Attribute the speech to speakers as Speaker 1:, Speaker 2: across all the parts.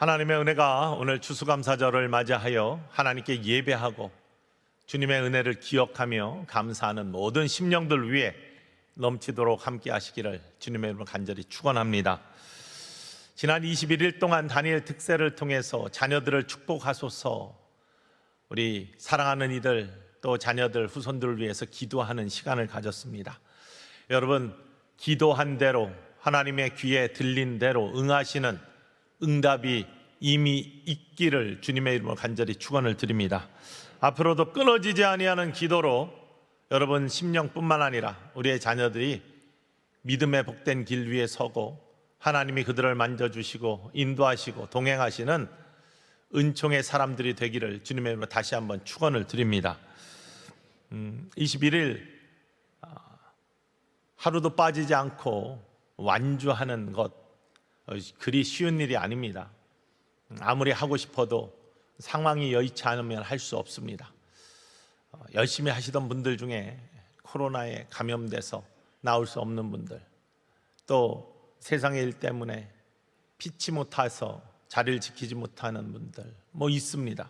Speaker 1: 하나님의 은혜가 오늘 추수감사절을 맞이하여 하나님께 예배하고 주님의 은혜를 기억하며 감사하는 모든 심령들 위해 넘치도록 함께 하시기를 주님의 이름으로 간절히 축원합니다. 지난 21일 동안 다니엘 특세를 통해서 자녀들을 축복하소서, 우리 사랑하는 이들 또 자녀들 후손들을 위해서 기도하는 시간을 가졌습니다. 여러분, 기도한 대로 하나님의 귀에 들린 대로 응하시는 응답이 이미 있기를 주님의 이름으로 간절히 축원을 드립니다. 앞으로도 끊어지지 아니하는 기도로 여러분 심령뿐만 아니라 우리의 자녀들이 믿음의 복된 길 위에 서고 하나님이 그들을 만져주시고 인도하시고 동행하시는 은총의 사람들이 되기를 주님의 이름으로 다시 한번 축원을 드립니다. 21일 하루도 빠지지 않고 완주하는 것 그리 쉬운 일이 아닙니다. 아무리 하고 싶어도 상황이 여의치 않으면 할 수 없습니다. 열심히 하시던 분들 중에 코로나에 감염돼서 나올 수 없는 분들, 또 세상의 일 때문에 피치 못해서 자리를 지키지 못하는 분들 있습니다.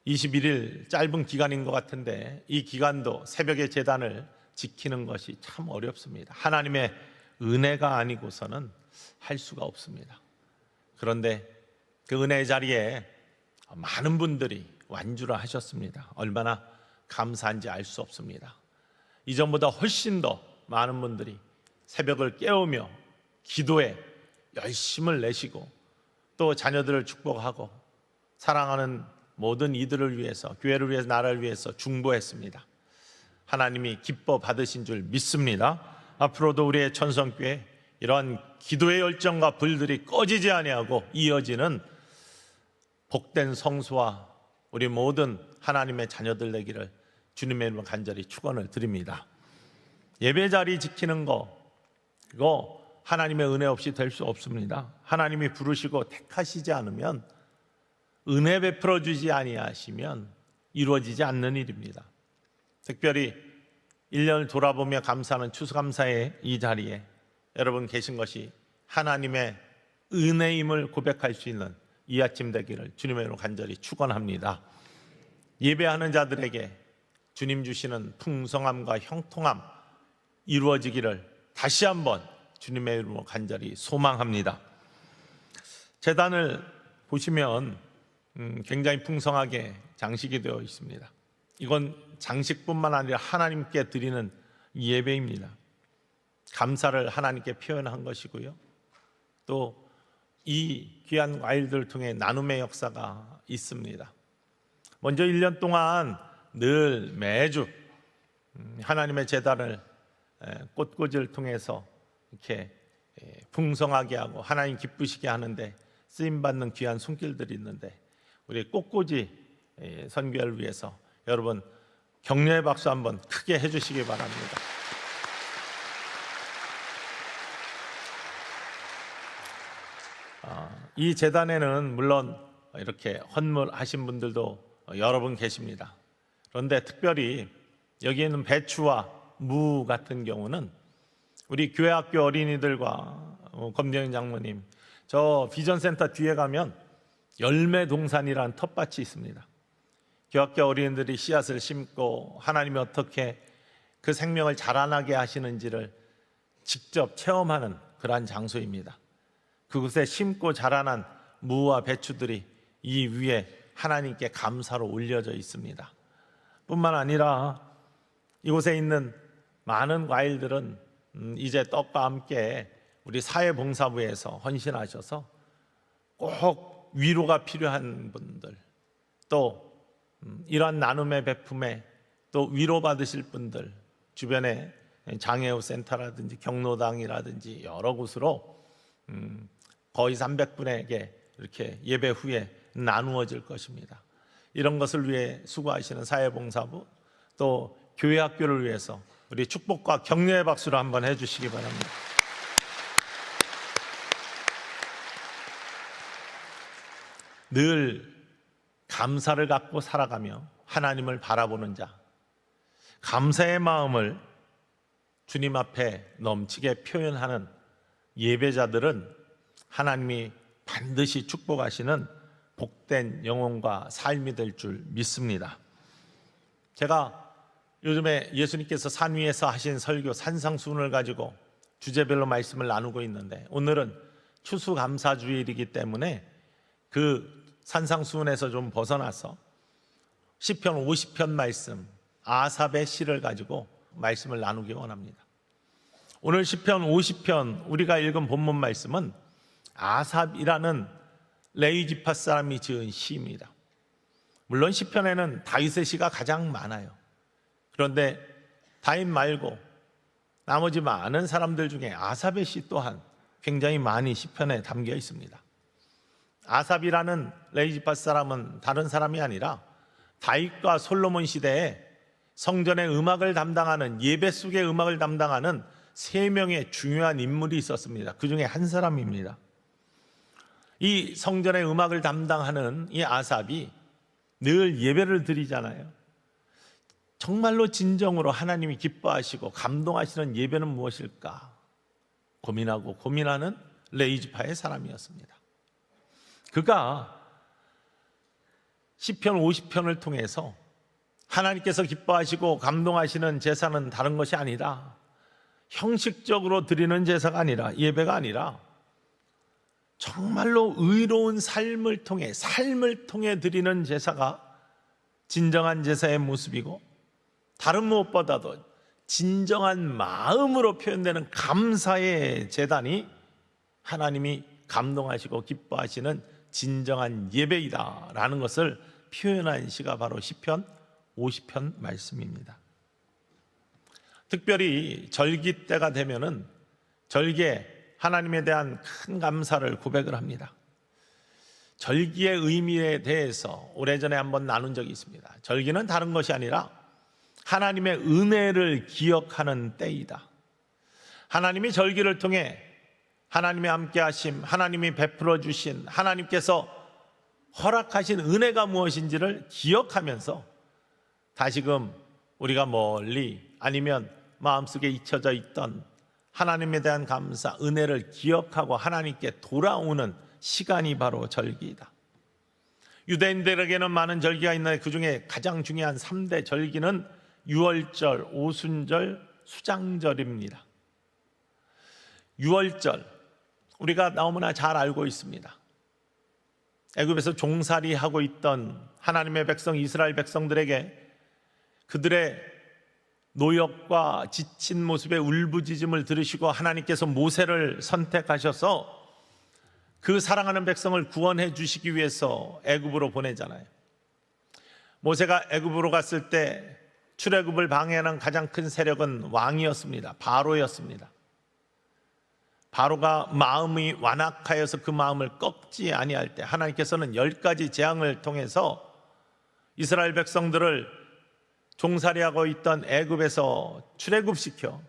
Speaker 1: 21일 짧은 기간인 것 같은데 이 기간도 새벽의 제단을 지키는 것이 참 어렵습니다. 하나님의 은혜가 아니고서는 할 수가 없습니다. 그런데 그 은혜의 자리에 많은 분들이 완주를 하셨습니다. 얼마나 감사한지 알 수 없습니다. 이전보다 훨씬 더 많은 분들이 새벽을 깨우며 기도에 열심을 내시고 또 자녀들을 축복하고 사랑하는 모든 이들을 위해서, 교회를 위해서, 나라를 위해서 중보했습니다. 하나님이 기뻐 받으신 줄 믿습니다. 앞으로도 우리의 천성교회 이러한 기도의 열정과 불들이 꺼지지 아니하고 이어지는 복된 성수와 우리 모든 하나님의 자녀들 되기를 주님의 이름으로 간절히 축원을 드립니다. 예배 자리 지키는 거 이거 하나님의 은혜 없이 될 수 없습니다. 하나님이 부르시고 택하시지 않으면, 은혜 베풀어 주지 아니하시면 이루어지지 않는 일입니다. 특별히 1년을 돌아보며 감사하는 추수감사의 이 자리에 여러분 계신 것이 하나님의 은혜임을 고백할 수 있는 이 아침 되기를 주님의 이름으로 간절히 축원합니다. 예배하는 자들에게 주님 주시는 풍성함과 형통함 이루어지기를 다시 한번 주님의 이름으로 간절히 소망합니다. 제단을 보시면 굉장히 풍성하게 장식이 되어 있습니다. 이건 장식뿐만 아니라 하나님께 드리는 예배입니다. 감사를 하나님께 표현한 것이고요, 또 이 귀한 과일들을 통해 나눔의 역사가 있습니다. 먼저 1년 동안 늘 매주 하나님의 제단을 꽃꽂이를 통해서 이렇게 풍성하게 하고 하나님 기쁘시게 하는데 쓰임받는 귀한 손길들이 있는데, 우리 꽃꽂이 선교회를 위해서 여러분 격려의 박수 한번 크게 해주시기 바랍니다. 이 재단에는 물론 이렇게 헌물하신 분들도 여러 분 계십니다. 그런데 특별히 여기 있는 배추와 무 같은 경우는 우리 교회학교 어린이들과 검정인 장모님, 저 비전센터 뒤에 가면 열매동산이라는 텃밭이 있습니다. 교학교 어린이들이 씨앗을 심고 하나님이 어떻게 그 생명을 자라나게 하시는지를 직접 체험하는 그러한 장소입니다. 그곳에 심고 자라난 무와 배추들이 이 위에 하나님께 감사로 올려져 있습니다. 뿐만 아니라 이곳에 있는 많은 과일들은 이제 떡과 함께 우리 사회봉사부에서 헌신하셔서 꼭 위로가 필요한 분들, 또 이러한 나눔의 베품에 또 위로받으실 분들, 주변에 장애우 센터라든지 경로당이라든지 여러 곳으로 거의 300분에게 이렇게 예배 후에 나누어질 것입니다. 이런 것을 위해 수고하시는 사회봉사부, 또 교회 학교를 위해서 우리 축복과 격려의 박수를 한번 해주시기 바랍니다. 늘 감사를 갖고 살아가며 하나님을 바라보는 자, 감사의 마음을 주님 앞에 넘치게 표현하는 예배자들은 하나님이 반드시 축복하시는 복된 영혼과 삶이 될 줄 믿습니다. 제가 요즘에 예수님께서 산 위에서 하신 설교 산상수훈을 가지고 주제별로 말씀을 나누고 있는데, 오늘은 추수감사주일이기 때문에 그 산상수훈에서 좀 벗어나서 시편 50편 말씀, 아삽의 시를 가지고 말씀을 나누기 원합니다. 오늘 시편 50편 우리가 읽은 본문 말씀은 아삽이라는 레위 지파 사람이 지은 시입니다. 물론 시편에는 다윗의 시가 가장 많아요. 그런데 다윗 말고 나머지 많은 사람들 중에 아삽의 시 또한 굉장히 많이 시편에 담겨 있습니다. 아삽이라는 레위 지파 사람은 다른 사람이 아니라 다윗과 솔로몬 시대에 성전의 음악을 담당하는, 예배 속의 음악을 담당하는 3명의 중요한 인물이 있었습니다. 그 중에 한 사람입니다. 이 성전의 음악을 담당하는 이 아삽이 늘 예배를 드리잖아요. 정말로 진정으로 하나님이 기뻐하시고 감동하시는 예배는 무엇일까 고민하고 고민하는 레위 지파의 사람이었습니다. 그가 시편 50편을 통해서 하나님께서 기뻐하시고 감동하시는 제사는 다른 것이 아니라, 형식적으로 드리는 제사가 아니라, 예배가 아니라 정말로 의로운 삶을 통해 드리는 제사가 진정한 제사의 모습이고, 다른 무엇보다도 진정한 마음으로 표현되는 감사의 제단이 하나님이 감동하시고 기뻐하시는 진정한 예배이다라는 것을 표현한 시가 바로 시편 50편 말씀입니다. 특별히 절기 때가 되면은 절기에 하나님에 대한 큰 감사를 고백을 합니다. 절기의 의미에 대해서 오래전에 한번 나눈 적이 있습니다. 절기는 다른 것이 아니라 하나님의 은혜를 기억하는 때이다. 하나님이 절기를 통해 하나님의 함께 하심, 하나님이 베풀어 주신, 하나님께서 허락하신 은혜가 무엇인지를 기억하면서 다시금 우리가 멀리 아니면 마음속에 잊혀져 있던 하나님에 대한 감사, 은혜를 기억하고 하나님께 돌아오는 시간이 바로 절기이다. 유대인들에게는 많은 절기가 있는데 그 중에 가장 중요한 3대 절기는 유월절, 오순절, 수장절입니다. 유월절, 우리가 너무나 잘 알고 있습니다. 애굽에서 종살이하고 있던 하나님의 백성 이스라엘 백성들에게 그들의 노역과 지친 모습의 울부짖음을 들으시고 하나님께서 모세를 선택하셔서 그 사랑하는 백성을 구원해 주시기 위해서 애굽으로 보내잖아요. 모세가 애굽으로 갔을 때 출애굽을 방해하는 가장 큰 세력은 왕이었습니다. 바로였습니다. 바로가 마음이 완악하여서 그 마음을 꺾지 아니할 때 하나님께서는 10가지 재앙을 통해서 이스라엘 백성들을 종살이하고 있던 애굽에서 출애굽시켜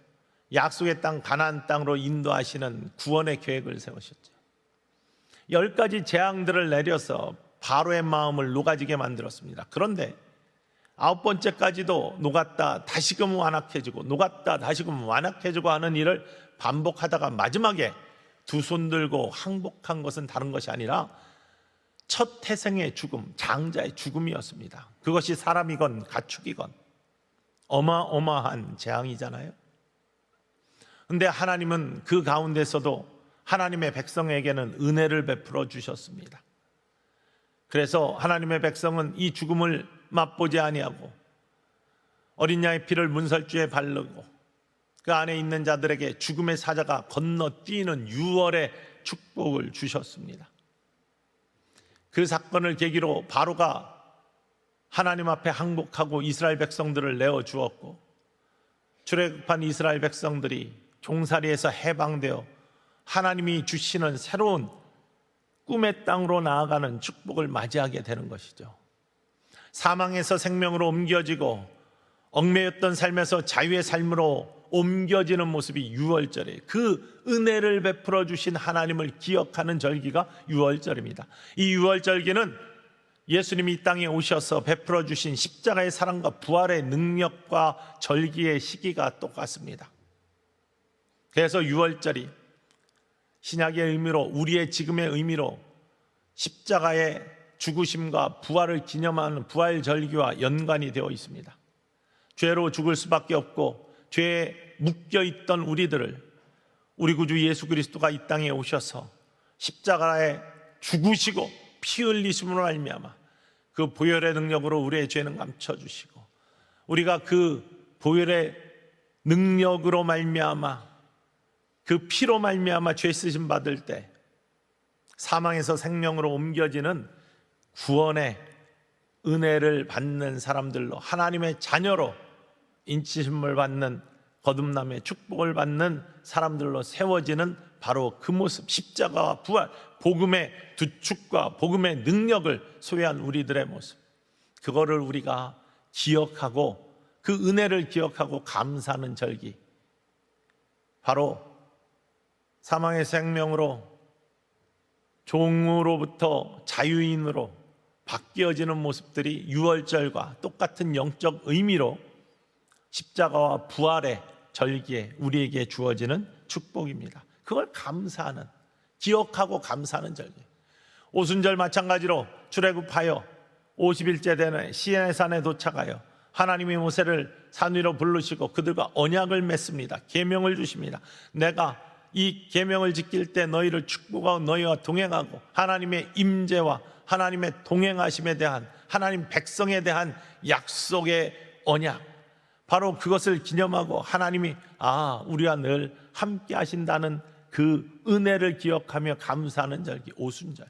Speaker 1: 약속의 땅 가나안 땅으로 인도하시는 구원의 계획을 세우셨죠. 10가지 재앙들을 내려서 바로의 마음을 녹아지게 만들었습니다. 그런데 9번째까지도 녹았다 다시금 완악해지고, 녹았다 다시금 완악해지고 하는 일을 반복하다가 마지막에 두 손 들고 항복한 것은 다른 것이 아니라 첫 태생의 죽음, 장자의 죽음이었습니다. 그것이 사람이건 가축이건 어마어마한 재앙이잖아요. 그런데 하나님은 그 가운데서도 하나님의 백성에게는 은혜를 베풀어 주셨습니다. 그래서 하나님의 백성은 이 죽음을 맛보지 아니하고 어린 양의 피를 문설주에 바르고 그 안에 있는 자들에게 죽음의 사자가 건너뛰는 유월의 축복을 주셨습니다. 그 사건을 계기로 바로가 하나님 앞에 항복하고 이스라엘 백성들을 내어주었고, 출애굽한 이스라엘 백성들이 종살이에서 해방되어 하나님이 주시는 새로운 꿈의 땅으로 나아가는 축복을 맞이하게 되는 것이죠. 사망에서 생명으로 옮겨지고 얽매였던 삶에서 자유의 삶으로 옮겨지는 모습이 유월절이에요. 그 은혜를 베풀어 주신 하나님을 기억하는 절기가 유월절입니다. 이 유월절기는 예수님이 이 땅에 오셔서 베풀어 주신 십자가의 사랑과 부활의 능력과 절기의 시기가 똑같습니다. 그래서 유월절이 신약의 의미로, 우리의 지금의 의미로 십자가의 죽으심과 부활을 기념하는 부활절기와 연관이 되어 있습니다. 죄로 죽을 수밖에 없고 죄에 묶여있던 우리들을 우리 구주 예수 그리스도가 이 땅에 오셔서 십자가에 죽으시고 피 흘리심으로 말미암아 그 보혈의 능력으로 우리의 죄는 감춰주시고, 우리가 그 보혈의 능력으로 말미암아 그 피로 말미암아 죄 쓰심 받을 때 사망에서 생명으로 옮겨지는 구원의 은혜를 받는 사람들로, 하나님의 자녀로 인치심을 받는 거듭남의 축복을 받는 사람들로 세워지는 바로 그 모습, 십자가와 부활, 복음의 두축과 복음의 능력을 소유한 우리들의 모습, 그거를 우리가 기억하고 그 은혜를 기억하고 감사하는 절기, 바로 사망의 생명으로 종으로부터 자유인으로 바뀌어지는 모습들이 유월절과 똑같은 영적 의미로 십자가와 부활의 절기에 우리에게 주어지는 축복입니다. 그걸 감사하는, 기억하고 감사하는 절기. 오순절 마찬가지로 출애굽하여 50일째 되는 시내의 산에 도착하여 하나님이 모세를 산 위로 부르시고 그들과 언약을 맺습니다. 계명을 주십니다. 내가 이 계명을 지킬 때 너희를 축복하고 너희와 동행하고, 하나님의 임재와 하나님의 동행하심에 대한, 하나님 백성에 대한 약속의 언약, 바로 그것을 기념하고 하나님이 우리와 늘 함께 하신다는 그 은혜를 기억하며 감사하는 절기, 오순절.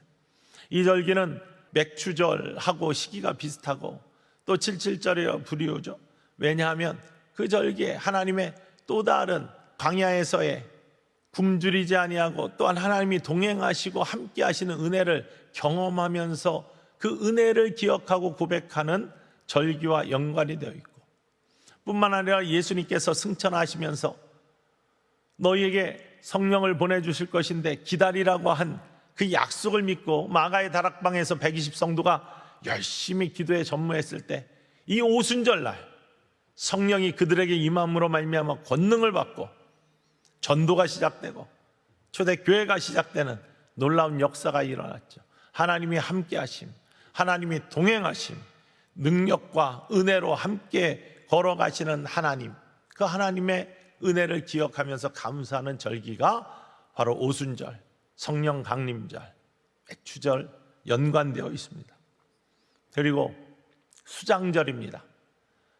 Speaker 1: 이 절기는 맥추절하고 시기가 비슷하고 또 77절이라고 부르죠. 왜냐하면 그 절기에 하나님의 또 다른 광야에서의 굶주리지 아니하고 또한 하나님이 동행하시고 함께 하시는 은혜를 경험하면서 그 은혜를 기억하고 고백하는 절기와 연관이 되어 있고, 뿐만 아니라 예수님께서 승천하시면서 너희에게 성령을 보내주실 것인데 기다리라고 한 그 약속을 믿고 마가의 다락방에서 120성도가 열심히 기도에 전무했을 때 이 오순절날 성령이 그들에게 임함으로 말미암아 권능을 받고 전도가 시작되고 초대교회가 시작되는 놀라운 역사가 일어났죠. 하나님이 함께 하심, 하나님이 동행하심, 능력과 은혜로 함께 걸어가시는 하나님, 그 하나님의 은혜를 기억하면서 감사하는 절기가 바로 오순절, 성령 강림절, 맥추절 연관되어 있습니다. 그리고 수장절입니다.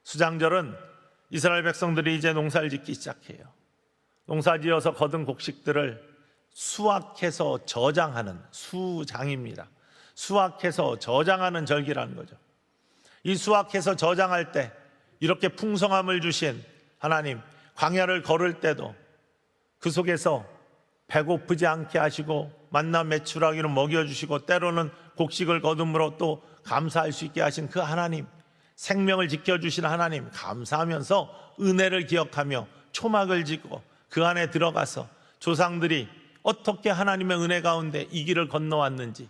Speaker 1: 수장절은 이스라엘 백성들이 이제 농사를 짓기 시작해요. 농사지어서 거둔 곡식들을 수확해서 저장하는 수장입니다. 수확해서 저장하는 절기라는 거죠. 이 수확해서 저장할 때 이렇게 풍성함을 주신 하나님, 광야를 걸을 때도 그 속에서 배고프지 않게 하시고 만나 메추라기로 먹여주시고 때로는 곡식을 거둠으로 또 감사할 수 있게 하신 그 하나님, 생명을 지켜주신 하나님 감사하면서 은혜를 기억하며 초막을 짓고 그 안에 들어가서 조상들이 어떻게 하나님의 은혜 가운데 이 길을 건너왔는지,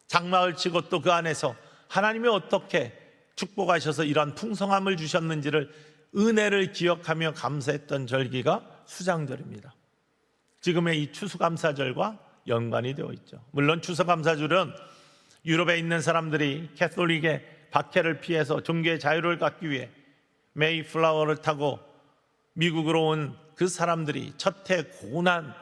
Speaker 1: 장막을 치고 또 그 안에서 하나님이 어떻게 축복하셔서 이러한 풍성함을 주셨는지를 은혜를 기억하며 감사했던 절기가 수장절입니다. 지금의 이 추수감사절과 연관이 되어 있죠. 물론 추수감사절은 유럽에 있는 사람들이 캐톨릭의 박해를 피해서 종교의 자유를 갖기 위해 메이플라워를 타고 미국으로 온 그 사람들이 첫 해 고난,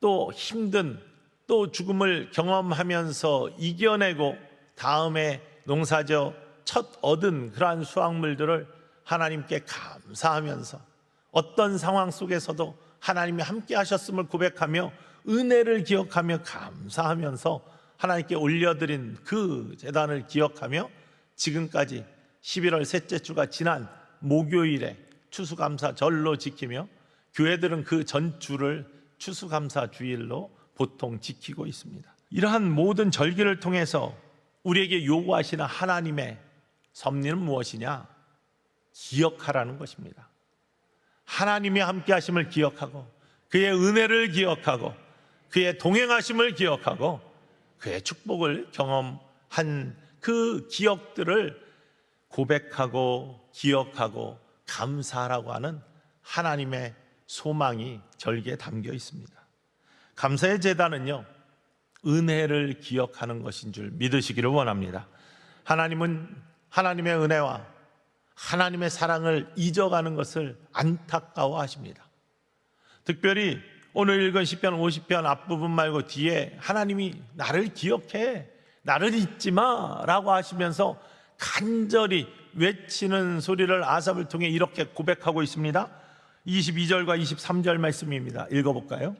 Speaker 1: 또 힘든, 또 죽음을 경험하면서 이겨내고 다음에 농사지어 첫 얻은 그러한 수확물들을 하나님께 감사하면서 어떤 상황 속에서도 하나님이 함께 하셨음을 고백하며 은혜를 기억하며 감사하면서 하나님께 올려드린 그 제단을 기억하며 지금까지 11월 셋째 주가 지난 목요일에 추수감사절로 지키며 교회들은 그 전주를 추수감사주일로 보통 지키고 있습니다. 이러한 모든 절기를 통해서 우리에게 요구하시는 하나님의 섭리는 무엇이냐? 기억하라는 것입니다. 하나님이 함께 하심을 기억하고 그의 은혜를 기억하고 그의 동행하심을 기억하고 그의 축복을 경험한 그 기억들을 고백하고 기억하고 감사하라고 하는 하나님의 소망이 절기에 담겨 있습니다. 감사의 제단은요, 은혜를 기억하는 것인 줄 믿으시기를 원합니다. 하나님은 하나님의 은혜와 하나님의 사랑을 잊어가는 것을 안타까워하십니다. 특별히 오늘 읽은 시편 50편 앞부분 말고 뒤에 하나님이 나를 기억해, 나를 잊지 마라고 하시면서 간절히 외치는 소리를 아삽을 통해 이렇게 고백하고 있습니다. 22절과 23절 말씀입니다. 읽어볼까요?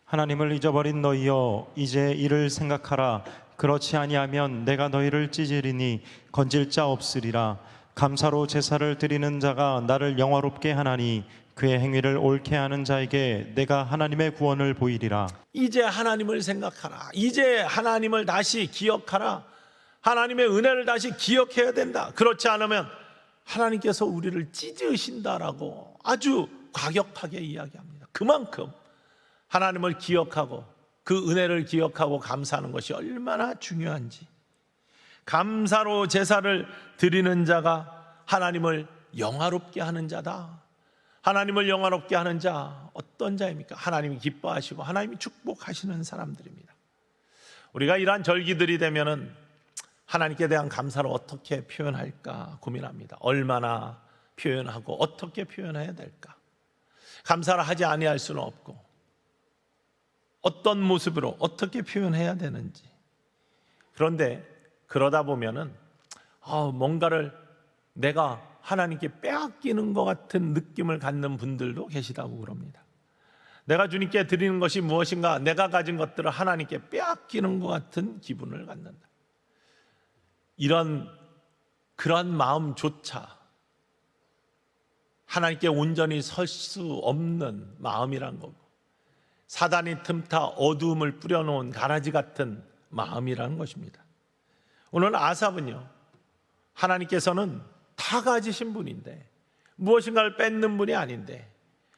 Speaker 2: 하나님을 잊어버린 너희여, 이제 이를 생각하라. 그렇지 아니하면 내가 너희를 찢으리니 건질 자 없으리라. 감사로 제사를 드리는 자가 나를 영화롭게 하나니 그의 행위를 옳게 하는 자에게 내가 하나님의 구원을 보이리라.
Speaker 1: 이제 하나님을 생각하라. 이제 하나님을 다시 기억하라. 하나님의 은혜를 다시 기억해야 된다. 그렇지 않으면 하나님께서 우리를 찢으신다라고 아주 과격하게 이야기합니다. 그만큼 하나님을 기억하고 그 은혜를 기억하고 감사하는 것이 얼마나 중요한지. 감사로 제사를 드리는 자가 하나님을 영화롭게 하는 자다. 하나님을 영화롭게 하는 자, 어떤 자입니까? 하나님이 기뻐하시고 하나님이 축복하시는 사람들입니다. 우리가 이러한 절기들이 되면은 하나님께 대한 감사를 어떻게 표현할까 고민합니다. 얼마나 표현하고 어떻게 표현해야 될까? 감사를 하지 아니할 수는 없고 어떤 모습으로 어떻게 표현해야 되는지. 그런데 그러다 보면은 뭔가를 내가 하나님께 빼앗기는 것 같은 느낌을 갖는 분들도 계시다고 그럽니다. 내가 주님께 드리는 것이 무엇인가, 내가 가진 것들을 하나님께 빼앗기는 것 같은 기분을 갖는다. 그런 마음조차 하나님께 온전히 설 수 없는 마음이란 거고, 사단이 틈타 어두움을 뿌려놓은 가라지 같은 마음이라는 것입니다. 오늘 아삽은요, 하나님께서는 다 가지신 분인데, 무엇인가를 뺏는 분이 아닌데,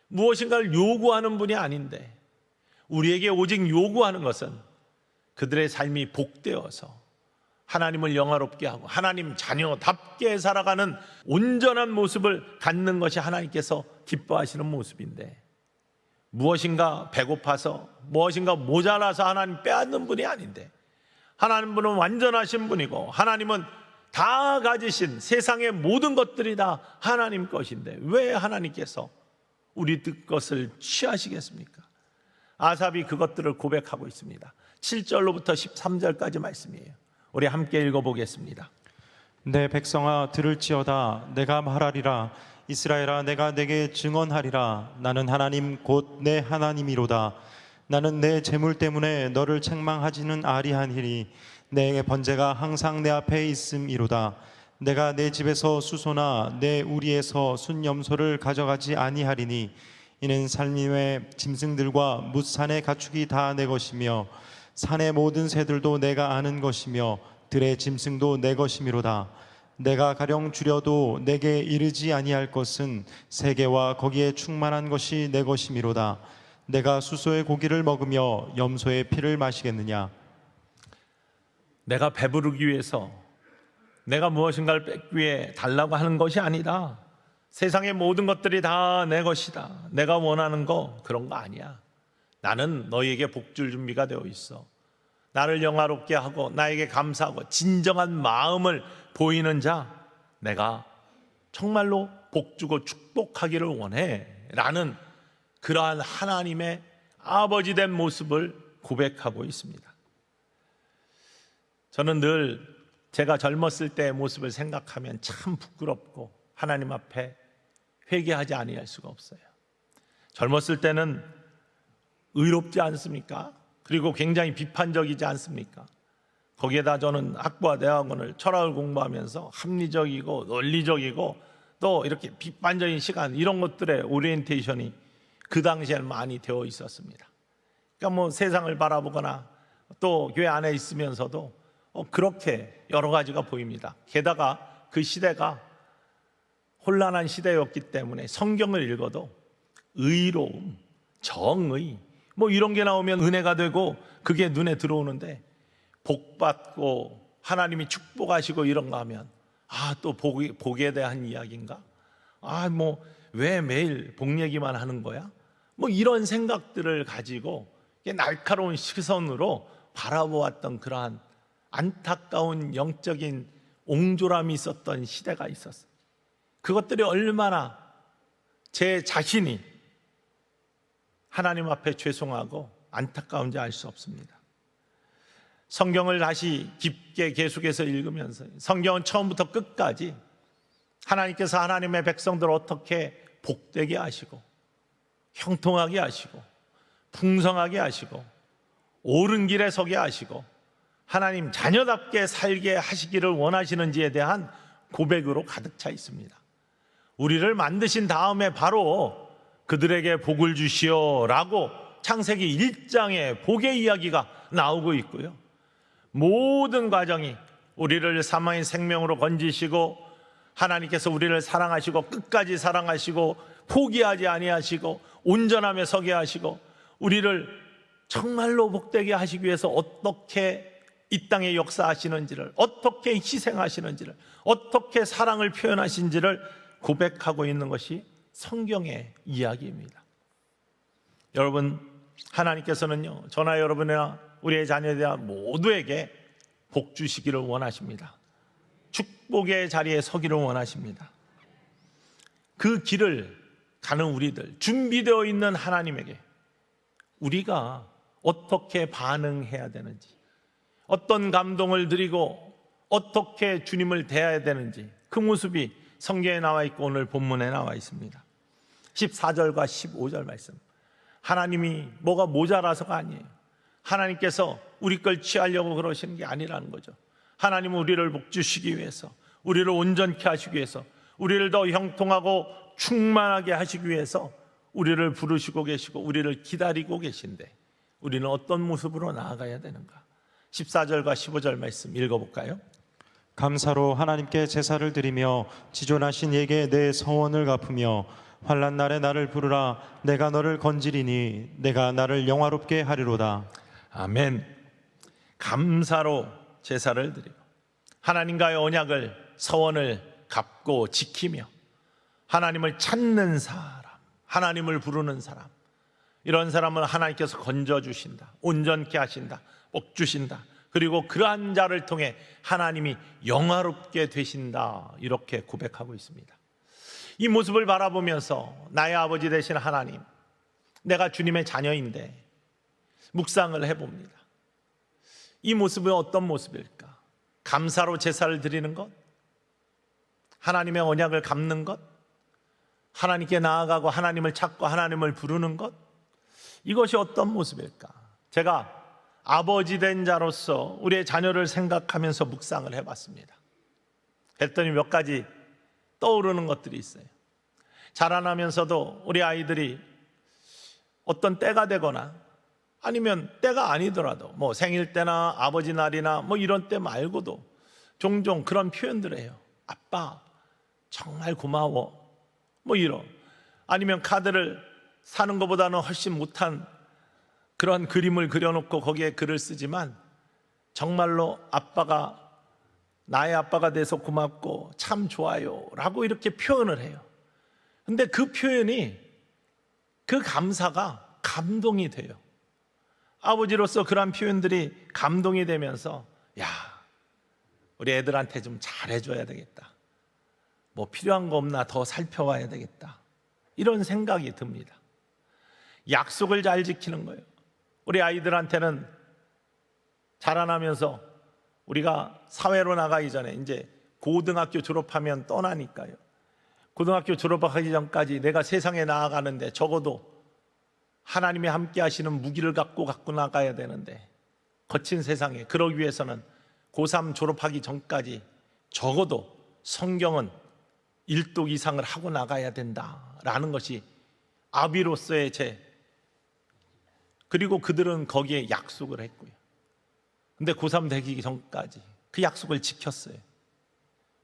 Speaker 1: 무엇인가를 요구하는 분이 아닌데, 우리에게 오직 요구하는 것은 그들의 삶이 복되어서 하나님을 영화롭게 하고 하나님 자녀답게 살아가는 온전한 모습을 갖는 것이 하나님께서 기뻐하시는 모습인데, 무엇인가 배고파서 무엇인가 모자라서 하나님 빼앗는 분이 아닌데, 하나님은 완전하신 분이고 하나님은 다 가지신 세상의 모든 것들이 다 하나님 것인데 왜 하나님께서 우리 것을 취하시겠습니까? 아삽이 그것들을 고백하고 있습니다. 7절로부터 13절까지 말씀이에요. 우리 함께 읽어보겠습니다.
Speaker 2: 내 백성아 들을지어다. 내가 말하리라. 이스라엘아 내가 내게 증언하리라. 나는 하나님 곧 내 하나님이로다. 나는 내 재물 때문에 너를 책망하지는 아니하리니 내 번제가 항상 내 앞에 있음이로다. 내가 내 집에서 수소나 내 우리에서 순염소를 가져가지 아니하리니 이는 산림의 짐승들과 뭇산의 가축이 다 내 것이며 산의 모든 새들도 내가 아는 것이며 들의 짐승도 내 것이미로다. 내가 가령 줄여도 내게 이르지 아니할 것은 세계와 거기에 충만한 것이 내 것이미로다. 내가 수소의 고기를 먹으며 염소의 피를 마시겠느냐?
Speaker 1: 내가 배부르기 위해서 내가 무엇인가를 뺏기 위해 달라고 하는 것이 아니다. 세상의 모든 것들이 다 내 것이다. 내가 원하는 거 그런 거 아니야. 나는 너희에게 복줄 준비가 되어 있어. 나를 영화롭게 하고 나에게 감사하고 진정한 마음을 보이는 자, 내가 정말로 복주고 축복하기를 원해 라는 그러한 하나님의 아버지 된 모습을 고백하고 있습니다. 저는 늘 제가 젊었을 때의 모습을 생각하면 참 부끄럽고 하나님 앞에 회개하지 아니할 수가 없어요. 젊었을 때는 의롭지 않습니까? 그리고 굉장히 비판적이지 않습니까? 거기에다 저는 학부와 대학원을 철학을 공부하면서 합리적이고 논리적이고 또 이렇게 비판적인 시간, 이런 것들의 오리엔테이션이 그 당시에는 많이 되어 있었습니다. 그러니까 뭐 세상을 바라보거나 또 교회 안에 있으면서도 그렇게 여러 가지가 보입니다. 게다가 그 시대가 혼란한 시대였기 때문에 성경을 읽어도 의로움, 정의 뭐 이런 게 나오면 은혜가 되고 그게 눈에 들어오는데, 복받고 하나님이 축복하시고 이런 거 하면 또 복에 대한 이야기인가? 뭐 왜 매일 복 얘기만 하는 거야? 뭐 이런 생각들을 가지고 날카로운 시선으로 바라보았던 그러한 안타까운 영적인 옹졸함이 있었던 시대가 있었어요. 그것들이 얼마나 제 자신이 하나님 앞에 죄송하고 안타까운지 알 수 없습니다. 성경을 다시 깊게 계속해서 읽으면서 성경은 처음부터 끝까지 하나님께서 하나님의 백성들을 어떻게 복되게 하시고 형통하게 하시고 풍성하게 하시고 옳은 길에 서게 하시고 하나님 자녀답게 살게 하시기를 원하시는지에 대한 고백으로 가득 차 있습니다. 우리를 만드신 다음에 바로 그들에게 복을 주시오 라고 창세기 1장에 복의 이야기가 나오고 있고요, 모든 과정이 우리를 사망의 생명으로 건지시고 하나님께서 우리를 사랑하시고 끝까지 사랑하시고 포기하지 아니하시고 온전함에 서게 하시고 우리를 정말로 복되게 하시기 위해서 어떻게 이 땅에 역사하시는지를, 어떻게 희생하시는지를, 어떻게 사랑을 표현하신지를 고백하고 있는 것이 성경의 이야기입니다. 여러분, 하나님께서는요, 저나 여러분이나 우리의 자녀에 대한 모두에게 복 주시기를 원하십니다. 축복의 자리에 서기를 원하십니다. 그 길을 가는 우리들, 준비되어 있는 하나님에게 우리가 어떻게 반응해야 되는지, 어떤 감동을 드리고 어떻게 주님을 대해야 되는지, 그 모습이 성경에 나와 있고 오늘 본문에 나와 있습니다. 14절과 15절 말씀, 하나님이 뭐가 모자라서가 아니에요. 하나님께서 우리 걸 취하려고 그러시는 게 아니라는 거죠. 하나님은 우리를 복주시기 위해서, 우리를 온전케 하시기 위해서, 우리를 더 형통하고 충만하게 하시기 위해서 우리를 부르시고 계시고 우리를 기다리고 계신데 우리는 어떤 모습으로 나아가야 되는가? 14절과 15절 말씀 읽어볼까요?
Speaker 2: 감사로 하나님께 제사를 드리며 지존하신 이에게 내 서원을 갚으며 환난 날에 나를 부르라. 내가 너를 건지리니 내가 나를 영화롭게 하리로다.
Speaker 1: 아멘. 감사로 제사를 드리고 하나님과의 언약을, 서원을 갚고 지키며 하나님을 찾는 사람, 하나님을 부르는 사람, 이런 사람을 하나님께서 건져주신다, 온전케 하신다, 복 주신다. 그리고 그러한 자를 통해 하나님이 영화롭게 되신다, 이렇게 고백하고 있습니다. 이 모습을 바라보면서 나의 아버지 되신 하나님, 내가 주님의 자녀인데 묵상을 해봅니다. 이 모습은 어떤 모습일까? 감사로 제사를 드리는 것, 하나님의 언약을 갚는 것, 하나님께 나아가고 하나님을 찾고 하나님을 부르는 것, 이것이 어떤 모습일까? 제가 아버지 된 자로서 우리의 자녀를 생각하면서 묵상을 해봤습니다. 했더니 몇 가지 떠오르는 것들이 있어요. 자라나면서도 우리 아이들이 어떤 때가 되거나 아니면 때가 아니더라도 뭐 생일 때나 아버지 날이나 뭐 이런 때 말고도 종종 그런 표현들을 해요. 아빠 정말 고마워, 뭐 이런. 아니면 카드를 사는 것보다는 훨씬 못한 그런 그림을 그려놓고 거기에 글을 쓰지만 정말로 아빠가 나의 아빠가 돼서 고맙고 참 좋아요 라고 이렇게 표현을 해요. 근데 그 표현이, 그 감사가 감동이 돼요. 아버지로서 그런 표현들이 감동이 되면서 야, 우리 애들한테 좀 잘해줘야 되겠다, 뭐 필요한 거 없나 더 살펴봐야 되겠다, 이런 생각이 듭니다. 약속을 잘 지키는 거예요. 우리 아이들한테는 자라나면서 우리가 사회로 나가기 전에 이제 고등학교 졸업하면 떠나니까요, 고등학교 졸업하기 전까지 내가 세상에 나아가는데 적어도 하나님이 함께 하시는 무기를 갖고 나가야 되는데, 거친 세상에 그러기 위해서는 고3 졸업하기 전까지 적어도 성경은 1독 이상을 하고 나가야 된다라는 것이 아비로서의 제, 그리고 그들은 거기에 약속을 했고요. 근데 고3 되기 전까지 그 약속을 지켰어요.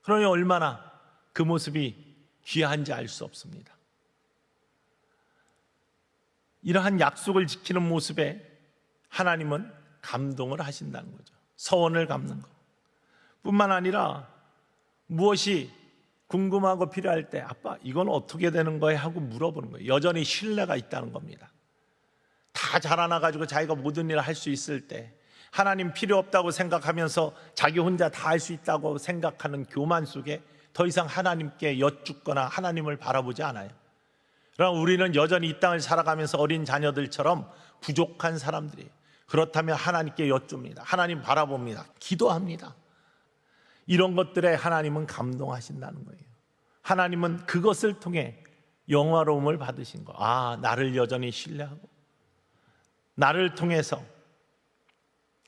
Speaker 1: 그러니 얼마나 그 모습이 귀한지 알 수 없습니다. 이러한 약속을 지키는 모습에 하나님은 감동을 하신다는 거죠. 서원을 갚는 것 뿐만 아니라 무엇이 궁금하고 필요할 때 아빠 이건 어떻게 되는 거야 하고 물어보는 거예요. 여전히 신뢰가 있다는 겁니다. 다 자라나가지고 자기가 모든 일을 할 수 있을 때 하나님 필요 없다고 생각하면서 자기 혼자 다 할 수 있다고 생각하는 교만 속에 더 이상 하나님께 여쭙거나 하나님을 바라보지 않아요. 그럼 우리는 여전히 이 땅을 살아가면서 어린 자녀들처럼 부족한 사람들이에요. 그렇다면 하나님께 여쭙니다. 하나님 바라봅니다. 기도합니다. 이런 것들에 하나님은 감동하신다는 거예요. 하나님은 그것을 통해 영화로움을 받으신 거. 아, 나를 여전히 신뢰하고 나를 통해서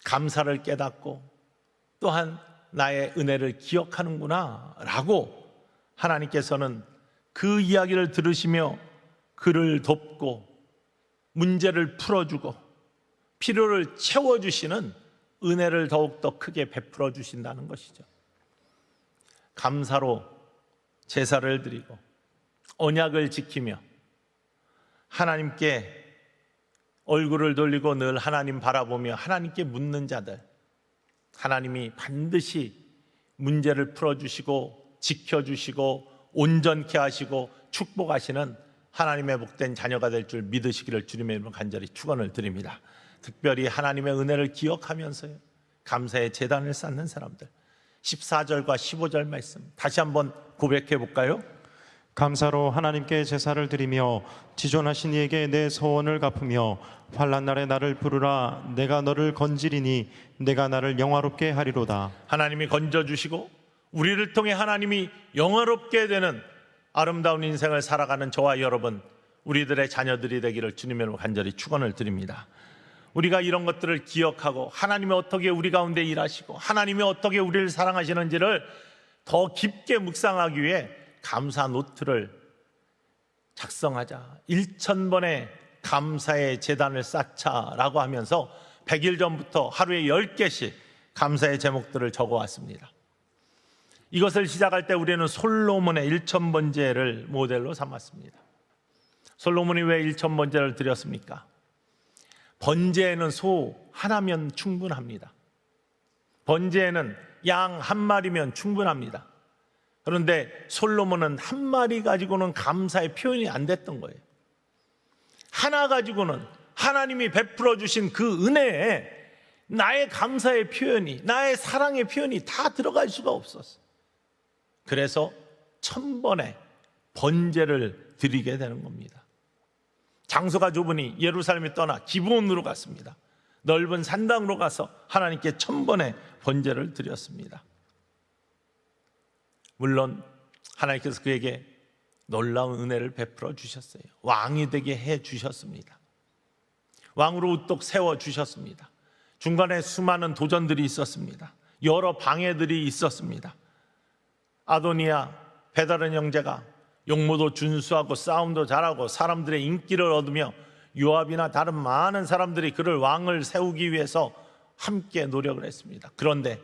Speaker 1: 감사를 깨닫고 또한 나의 은혜를 기억하는구나 라고 하나님께서는 그 이야기를 들으시며 그를 돕고 문제를 풀어주고 필요를 채워주시는 은혜를 더욱더 크게 베풀어 주신다는 것이죠. 감사로 제사를 드리고 언약을 지키며 하나님께 얼굴을 돌리고 늘 하나님 바라보며 하나님께 묻는 자들, 하나님이 반드시 문제를 풀어주시고 지켜주시고 온전케 하시고 축복하시는 하나님의 복된 자녀가 될 줄 믿으시기를 주님의 이름으로 간절히 축원을 드립니다. 특별히 하나님의 은혜를 기억하면서요, 감사의 제단을 쌓는 사람들, 14절과 15절 말씀 다시 한번 고백해 볼까요?
Speaker 2: 감사로 하나님께 제사를 드리며 지존하신 이에게 내 소원을 갚으며 환난 날에 나를 부르라. 내가 너를 건지리니 내가 나를 영화롭게 하리로다.
Speaker 1: 하나님이 건져주시고 우리를 통해 하나님이 영화롭게 되는 아름다운 인생을 살아가는 저와 여러분, 우리들의 자녀들이 되기를 주님의 이름으로 간절히 축원을 드립니다. 우리가 이런 것들을 기억하고 하나님이 어떻게 우리 가운데 일하시고 하나님이 어떻게 우리를 사랑하시는지를 더 깊게 묵상하기 위해 감사 노트를 작성하자, 1000번의 감사의 제단을 쌓자라고 하면서 100일 전부터 하루에 10개씩 감사의 제목들을 적어왔습니다. 이것을 시작할 때 우리는 솔로몬의 1000번제를 모델로 삼았습니다. 솔로몬이 왜 1000번제를 드렸습니까? 번제에는 소 하나면 충분합니다. 번제에는 양 한 마리면 충분합니다. 그런데 솔로몬은 한 마리 가지고는 감사의 표현이 안 됐던 거예요. 하나 가지고는 하나님이 베풀어 주신 그 은혜에 나의 감사의 표현이, 나의 사랑의 표현이 다 들어갈 수가 없었어요. 그래서 1000번의 번제를 드리게 되는 겁니다. 장소가 좁으니 예루살렘에 떠나 기브온으로 갔습니다. 넓은 산당으로 가서 하나님께 1000번의 번제를 드렸습니다. 물론 하나님께서 그에게 놀라운 은혜를 베풀어 주셨어요. 왕이 되게 해 주셨습니다. 왕으로 우뚝 세워 주셨습니다. 중간에 수많은 도전들이 있었습니다. 여러 방해들이 있었습니다. 아도니아, 베다른 형제가 용모도 준수하고 싸움도 잘하고 사람들의 인기를 얻으며 요압이나 다른 많은 사람들이 그를 왕을 세우기 위해서 함께 노력을 했습니다. 그런데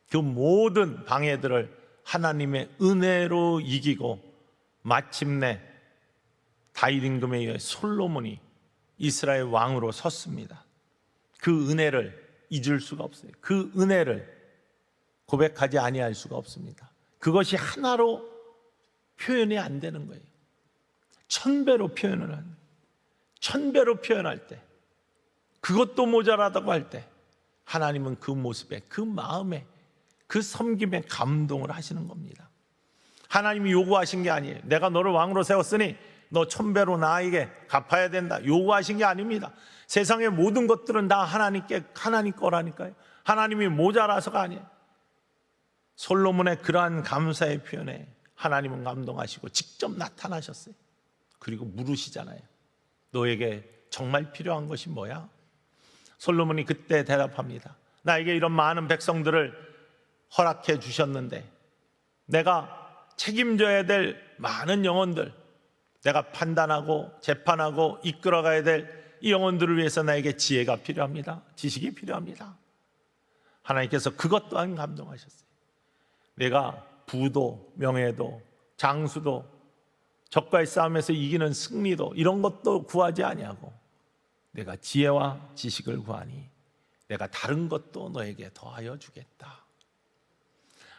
Speaker 1: 그 모든 방해들을 하나님의 은혜로 이기고 마침내 다윗 임금에 의해 솔로몬이 이스라엘 왕으로 섰습니다. 그 은혜를 잊을 수가 없어요. 그 은혜를 고백하지 아니할 수가 없습니다. 그것이 하나로 표현이 안 되는 거예요. 1000배로 표현을 하는, 1000배로 표현할 때, 그것도 모자라다고 할 때 하나님은 그 모습에, 그 마음에, 그 섬김에 감동을 하시는 겁니다. 하나님이 요구하신 게 아니에요. 내가 너를 왕으로 세웠으니 너 1000배로 나에게 갚아야 된다, 요구하신 게 아닙니다. 세상의 모든 것들은 다 하나님 거라니까요. 하나님이 모자라서가 아니에요. 솔로몬의 그러한 감사의 표현에 하나님은 감동하시고 직접 나타나셨어요. 그리고 물으시잖아요. 너에게 정말 필요한 것이 뭐야? 솔로몬이 그때 대답합니다. 나에게 이런 많은 백성들을 허락해 주셨는데 내가 책임져야 될 많은 영혼들, 내가 판단하고 재판하고 이끌어가야 될 이 영혼들을 위해서 나에게 지혜가 필요합니다. 지식이 필요합니다. 하나님께서 그것 또한 감동하셨어요. 내가 부도, 명예도, 장수도, 적과의 싸움에서 이기는 승리도 이런 것도 구하지 아니하고 내가 지혜와 지식을 구하니 내가 다른 것도 너에게 더하여 주겠다.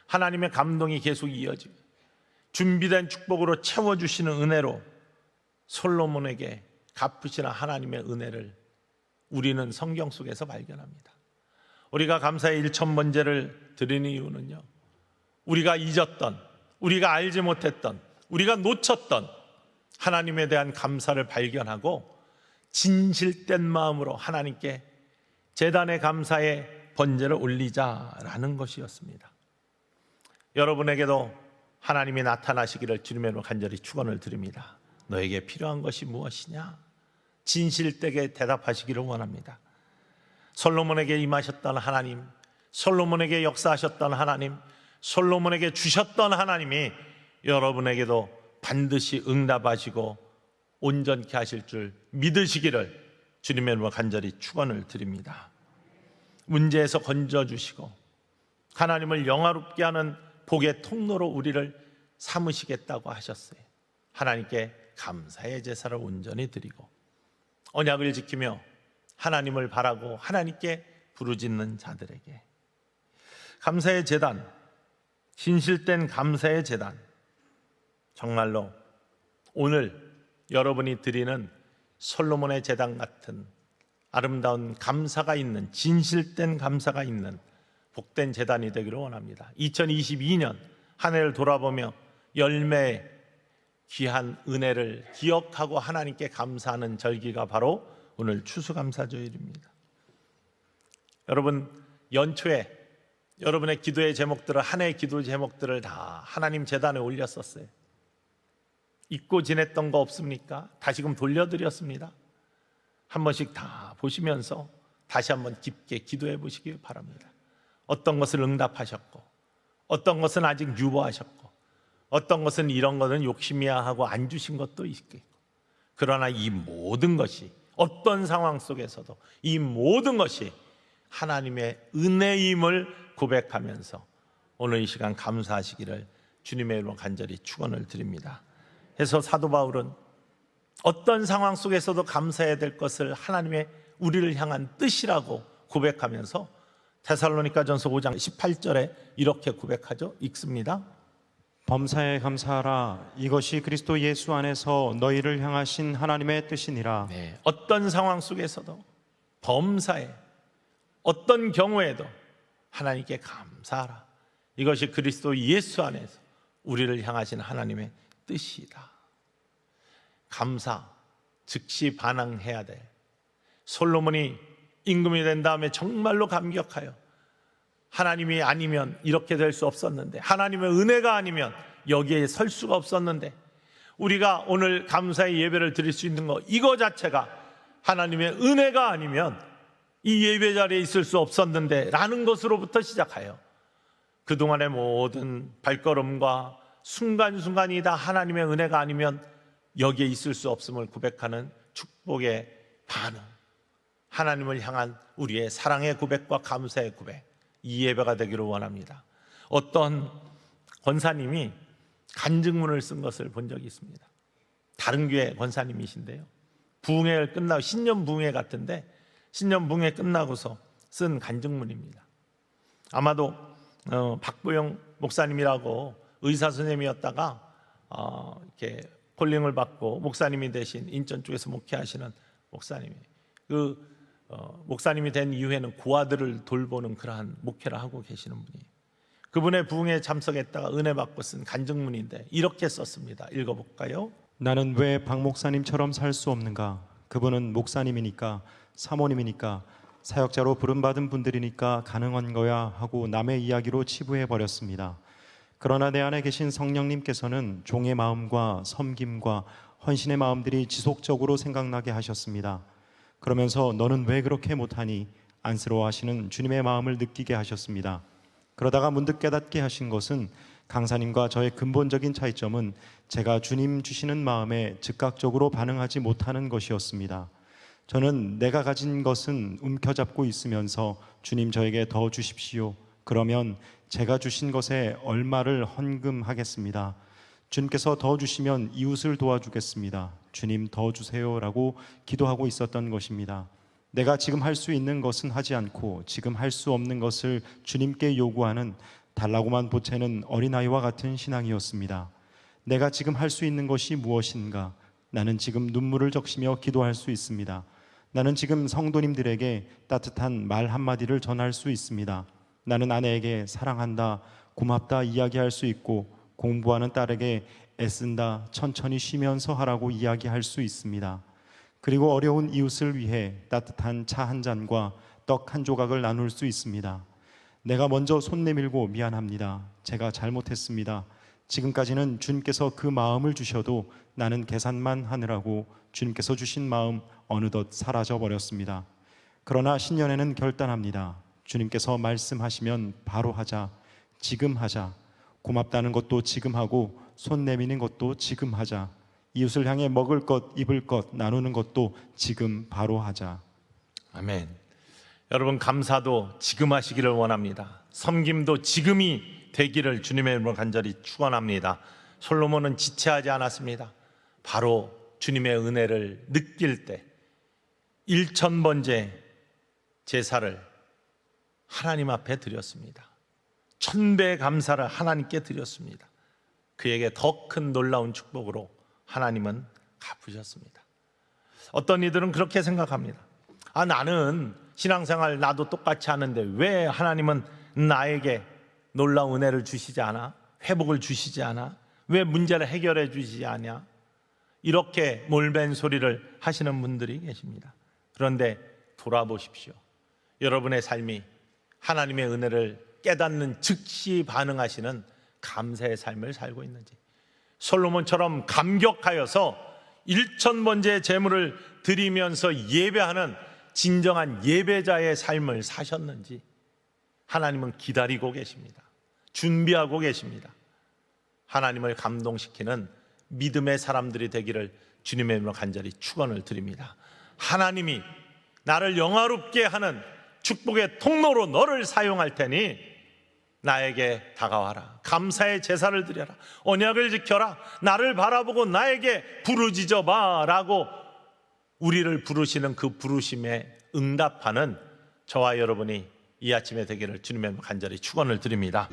Speaker 1: 하나님의 감동이 계속 이어지고 준비된 축복으로 채워주시는 은혜로 솔로몬에게 갚으시는 하나님의 은혜를 우리는 성경 속에서 발견합니다. 우리가 감사의 일천번제를 드리는 이유는요, 우리가 잊었던, 우리가 알지 못했던, 우리가 놓쳤던 하나님에 대한 감사를 발견하고 진실된 마음으로 하나님께 제단의 감사의 번제를 올리자라는 것이었습니다. 여러분에게도 하나님이 나타나시기를 주님의 이름으로 간절히 축원을 드립니다. 너에게 필요한 것이 무엇이냐? 진실되게 대답하시기를 원합니다. 솔로몬에게 임하셨던 하나님, 솔로몬에게 역사하셨던 하나님, 솔로몬에게 주셨던 하나님이 여러분에게도 반드시 응답하시고 온전케 하실 줄 믿으시기를 주님의 이름으로 간절히 축원을 드립니다. 문제에서 건져주시고 하나님을 영화롭게 하는 복의 통로로 우리를 삼으시겠다고 하셨어요. 하나님께 감사의 제사를 온전히 드리고 언약을 지키며 하나님을 바라고 하나님께 부르짖는 자들에게 감사의 제단, 진실된 감사의 제단, 정말로 오늘 여러분이 드리는 솔로몬의 제단 같은 아름다운 감사가 있는, 진실된 감사가 있는 복된 제단이 되기를 원합니다. 2022년 한 해를 돌아보며 열매의 귀한 은혜를 기억하고 하나님께 감사하는 절기가 바로 오늘 추수감사절입니다. 여러분, 연초에 여러분의 기도의 제목들을, 한 해의 기도 제목들을 다 하나님 제단에 올렸었어요. 잊고 지냈던 거 없습니까? 다시금 돌려드렸습니다. 한 번씩 다 보시면서 다시 한번 깊게 기도해 보시기 바랍니다. 어떤 것을 응답하셨고, 어떤 것은 아직 유보하셨고, 어떤 것은 이런 것은 욕심이야 하고 안 주신 것도 있겠고, 그러나 이 모든 것이 어떤 상황 속에서도 이 모든 것이 하나님의 은혜임을 고백하면서 오늘 이 시간 감사하시기를 주님의 이름으로 간절히 축원을 드립니다. 그래서 사도 바울은 어떤 상황 속에서도 감사해야 될 것을 하나님의 우리를 향한 뜻이라고 고백하면서 데살로니가전서 5장 18절에 이렇게 고백하죠. 읽습니다.
Speaker 2: 범사에 감사하라. 이것이 그리스도 예수 안에서 너희를 향하신 하나님의 뜻이니라.
Speaker 1: 네, 어떤 상황 속에서도 범사에 어떤 경우에도 하나님께 감사하라. 이것이 그리스도 예수 안에서 우리를 향하신 하나님의 뜻이다. 감사, 즉시 반응해야 돼. 솔로몬이 임금이 된 다음에 정말로 감격하여 하나님이 아니면 이렇게 될 수 없었는데, 하나님의 은혜가 아니면 여기에 설 수가 없었는데, 우리가 오늘 감사의 예배를 드릴 수 있는 것, 이거 자체가 하나님의 은혜가 아니면 이 예배 자리에 있을 수 없었는데 라는 것으로부터 시작하여 그동안의 모든 발걸음과 순간순간이 다 하나님의 은혜가 아니면 여기에 있을 수 없음을 고백하는 축복의 반응, 하나님을 향한 우리의 사랑의 고백과 감사의 고백, 이 예배가 되기를 원합니다. 어떤 권사님이 간증문을 쓴 것을 본 적이 있습니다. 다른 교회 권사님이신데요, 부흥회를 끝나고 신년 부흥회 같은데 신년 부흥회 끝나고서 쓴 간증문입니다. 아마도 박보영 목사님이라고 의사 선생님이었다가 이렇게 콜링을 받고 목사님이 되신 인천 쪽에서 목회하시는 목사님이에요. 목사님이 된 이후에는 고아들을 돌보는 그러한 목회를 하고 계시는 분이에요. 그분의 부흥에 참석했다가 은혜 받고 쓴 간증문인데 이렇게 썼습니다. 읽어볼까요?
Speaker 2: 나는 왜 박 목사님처럼 살 수 없는가? 그분은 목사님이니까, 사모님이니까, 사역자로 부름받은 분들이니까 가능한 거야 하고 남의 이야기로 치부해 버렸습니다. 그러나 내 안에 계신 성령님께서는 종의 마음과 섬김과 헌신의 마음들이 지속적으로 생각나게 하셨습니다. 그러면서 너는 왜 그렇게 못하니? 안쓰러워하시는 주님의 마음을 느끼게 하셨습니다. 그러다가 문득 깨닫게 하신 것은 강사님과 저의 근본적인 차이점은 제가 주님 주시는 마음에 즉각적으로 반응하지 못하는 것이었습니다. 저는 내가 가진 것은 움켜잡고 있으면서 주님 저에게 더 주십시오. 그러면 제가 주신 것에 얼마를 헌금하겠습니다. 주님께서 더 주시면 이웃을 도와주겠습니다. 주님 더 주세요라고 기도하고 있었던 것입니다. 내가 지금 할 수 있는 것은 하지 않고 지금 할 수 없는 것을 주님께 요구하는 달라고만 보채는 어린아이와 같은 신앙이었습니다. 내가 지금 할 수 있는 것이 무엇인가? 나는 지금 눈물을 적시며 기도할 수 있습니다. 나는 지금 성도님들에게 따뜻한 말 한마디를 전할 수 있습니다. 나는 아내에게 사랑한다, 고맙다 이야기할 수 있고, 공부하는 딸에게 애쓴다, 천천히 쉬면서 하라고 이야기할 수 있습니다. 그리고 어려운 이웃을 위해 따뜻한 차 한 잔과 떡 한 조각을 나눌 수 있습니다. 내가 먼저 손 내밀고 미안합니다. 제가 잘못했습니다. 지금까지는 주님께서 그 마음을 주셔도 나는 계산만 하느라고 주님께서 주신 마음 어느덧 사라져 버렸습니다. 그러나 신년에는 결단합니다. 주님께서 말씀하시면 바로 하자, 지금 하자. 고맙다는 것도 지금 하고, 손 내미는 것도 지금 하자. 이웃을 향해 먹을 것, 입을 것 나누는 것도 지금 바로 하자.
Speaker 1: 아멘. 여러분, 감사도 지금 하시기를 원합니다. 섬김도 지금이 되기를 주님의 이름으로 간절히 축원합니다. 솔로몬은 지체하지 않았습니다. 바로 주님의 은혜를 느낄 때 1000번째 제사를 하나님 앞에 드렸습니다. 1000배 감사를 하나님께 드렸습니다. 그에게 더 큰 놀라운 축복으로 하나님은 갚으셨습니다. 어떤 이들은 그렇게 생각합니다. 나는 신앙생활 나도 똑같이 하는데 왜 하나님은 나에게 놀라운 은혜를 주시지 않아? 회복을 주시지 않아? 왜 문제를 해결해 주시지 않냐? 이렇게 몰변 소리를 하시는 분들이 계십니다. 그런데 돌아보십시오. 여러분의 삶이 하나님의 은혜를 깨닫는 즉시 반응하시는 감사의 삶을 살고 있는지, 솔로몬처럼 감격하여서 1000번째 제물을 드리면서 예배하는 진정한 예배자의 삶을 사셨는지 하나님은 기다리고 계십니다. 준비하고 계십니다. 하나님을 감동시키는 믿음의 사람들이 되기를 주님의 이름으로 간절히 축원을 드립니다. 하나님이 나를 영화롭게 하는 축복의 통로로 너를 사용할 테니 나에게 다가와라. 감사의 제사를 드려라. 언약을 지켜라. 나를 바라보고 나에게 부르짖어 봐 라고 우리를 부르시는 그 부르심에 응답하는 저와 여러분이 이 아침에 되기를 주님의 간절히 축원을 드립니다.